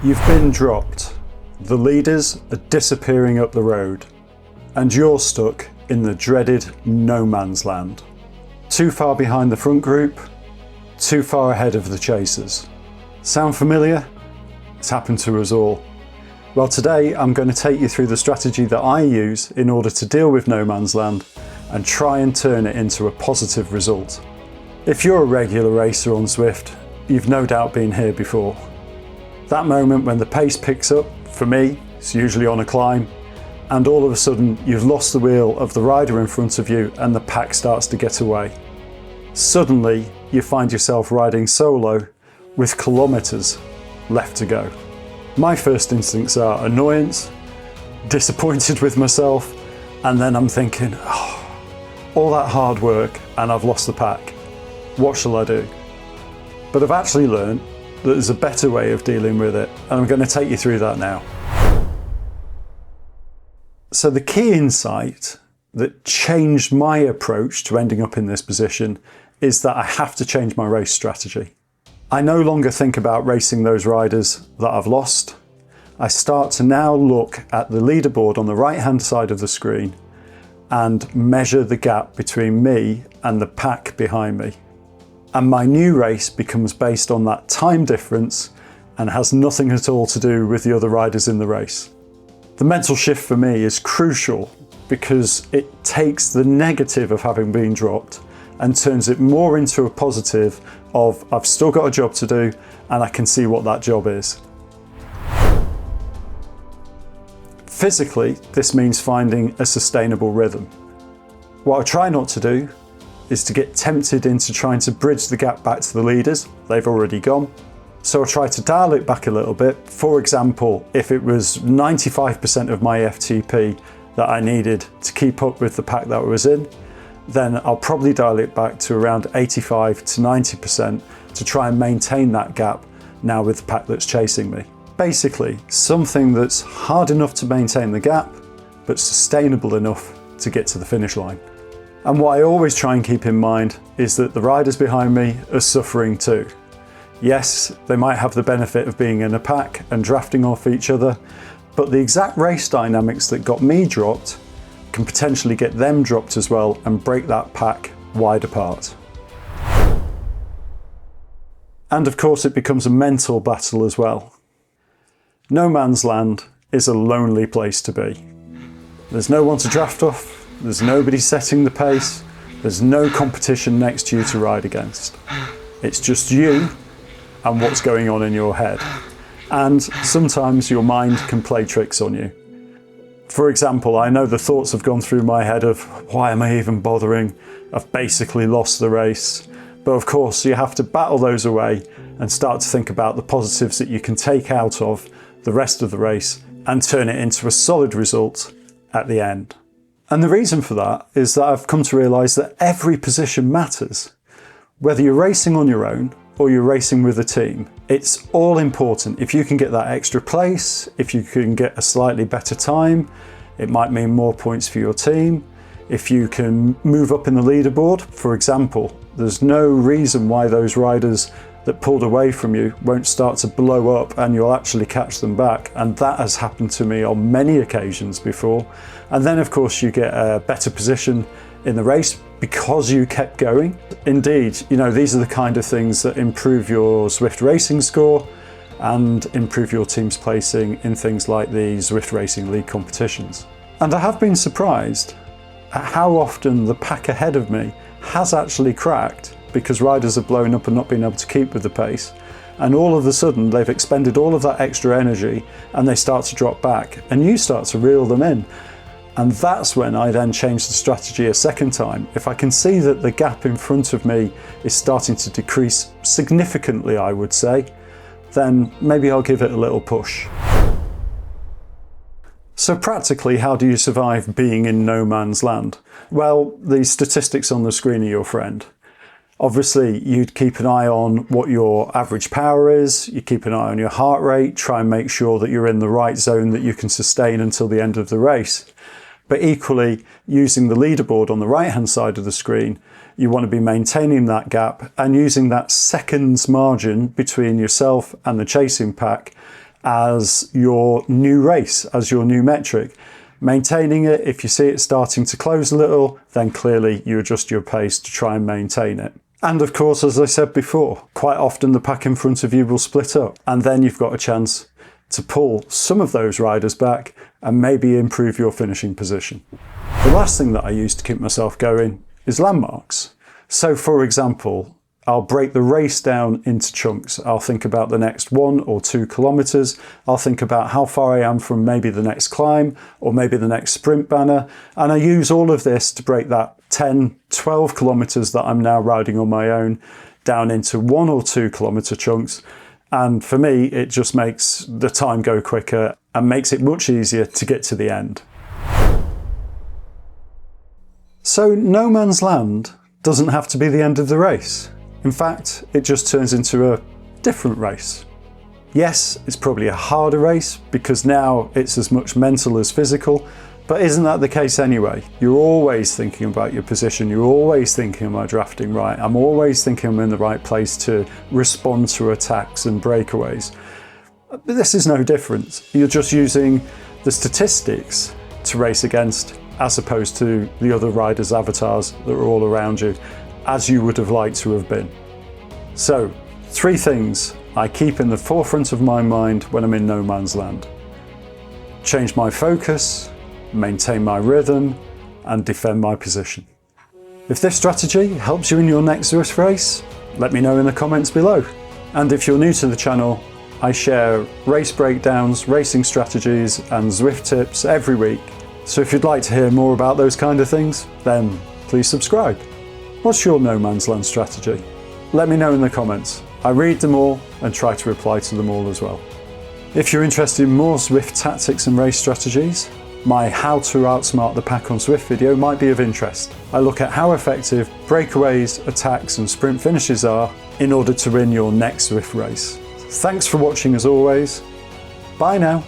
You've been dropped. The leaders are disappearing up the road, and you're stuck in the dreaded no man's land. Too far behind the front group, too far ahead of the chasers. Sound familiar? It's happened to us all. Well, today I'm going to take you through the strategy that I use in order to deal with no man's land and try and turn it into a positive result. If you're a regular racer on Zwift, you've no doubt been here before. That moment when the pace picks up, for me, it's usually on a climb, and all of a sudden you've lost the wheel of the rider in front of you and the pack starts to get away. Suddenly you find yourself riding solo with kilometres left to go. My first instincts are annoyance, disappointed with myself, and then I'm thinking, all that hard work and I've lost the pack. What shall I do? But I've actually learned that there's a better way of dealing with it, and I'm going to take you through that now. So the key insight that changed my approach to ending up in this position is that I have to change my race strategy. I no longer think about racing those riders that I've lost. I start to now look at the leaderboard on the right hand side of the screen and measure the gap between me and the pack behind me. And my new race becomes based on that time difference and has nothing at all to do with the other riders in the race. The mental shift for me is crucial because it takes the negative of having been dropped and turns it more into a positive of I've still got a job to do and I can see what that job is. Physically, this means finding a sustainable rhythm. What I try not to do is to get tempted into trying to bridge the gap back to the leaders. They've already gone. So I try to dial it back a little bit. For example, if it was 95% of my FTP that I needed to keep up with the pack that I was in, then I'll probably dial it back to around 85 to 90% to try and maintain that gap now with the pack that's chasing me. Basically, something that's hard enough to maintain the gap, but sustainable enough to get to the finish line. And what I always try and keep in mind is that the riders behind me are suffering too. Yes, they might have the benefit of being in a pack and drafting off each other, but the exact race dynamics that got me dropped can potentially get them dropped as well and break that pack wide apart. And of course it becomes a mental battle as well. No man's land is a lonely place to be. There's no one to draft off. There's nobody setting the pace. There's no competition next to you to ride against. It's just you and what's going on in your head. And sometimes your mind can play tricks on you. For example, I know the thoughts have gone through my head of, why am I even bothering? I've basically lost the race. But of course, you have to battle those away and start to think about the positives that you can take out of the rest of the race and turn it into a solid result at the end. And the reason for that is that I've come to realise that every position matters. Whether you're racing on your own or you're racing with a team, it's all important. If you can get that extra place, if you can get a slightly better time, it might mean more points for your team. If you can move up in the leaderboard, for example, there's no reason why those riders that pulled away from you won't start to blow up and you'll actually catch them back. And that has happened to me on many occasions before. And then of course you get a better position in the race because you kept going. Indeed, these are the kind of things that improve your Zwift racing score and improve your team's placing in things like the Zwift Racing League competitions. And I have been surprised at how often the pack ahead of me has actually cracked because riders have blown up and not been able to keep with the pace. And all of a sudden they've expended all of that extra energy and they start to drop back and you start to reel them in. And that's when I then change the strategy a second time. If I can see that the gap in front of me is starting to decrease significantly, I would say, then maybe I'll give it a little push. So practically, how do you survive being in no man's land? Well, the statistics on the screen are your friend. Obviously, you'd keep an eye on what your average power is, you keep an eye on your heart rate, try and make sure that you're in the right zone that you can sustain until the end of the race. But equally, using the leaderboard on the right-hand side of the screen, you want to be maintaining that gap and using that seconds margin between yourself and the chasing pack as your new race, as your new metric. Maintaining it, if you see it starting to close a little, then clearly you adjust your pace to try and maintain it. And of course, as I said before, quite often the pack in front of you will split up, and then you've got a chance to pull some of those riders back and maybe improve your finishing position. The last thing that I use to keep myself going is landmarks. So for example, I'll break the race down into chunks. I'll think about the next 1 or 2 kilometers. I'll think about how far I am from maybe the next climb or maybe the next sprint banner. And I use all of this to break that 10, 12 kilometers that I'm now riding on my own down into 1 or 2 kilometer chunks. And for me, it just makes the time go quicker and makes it much easier to get to the end. So no man's land doesn't have to be the end of the race. In fact, it just turns into a different race. Yes, it's probably a harder race because now it's as much mental as physical, but isn't that the case anyway? You're always thinking about your position, you're always thinking, am I drafting right? I'm always thinking I'm in the right place to respond to attacks and breakaways. But this is no different. You're just using the statistics to race against, as opposed to the other riders' avatars that are all around you, as you would have liked to have been. So, 3 things I keep in the forefront of my mind when I'm in no man's land. Change my focus, maintain my rhythm, and defend my position. If this strategy helps you in your next Zwift race, let me know in the comments below. And if you're new to the channel, I share race breakdowns, racing strategies, and Zwift tips every week. So if you'd like to hear more about those kind of things, then please subscribe. What's your no man's land strategy? Let me know in the comments. I read them all and try to reply to them all as well. If you're interested in more Zwift tactics and race strategies, my How to Outsmart the Pack on Zwift video might be of interest. I look at how effective breakaways, attacks and sprint finishes are in order to win your next Zwift race. Thanks for watching as always. Bye now.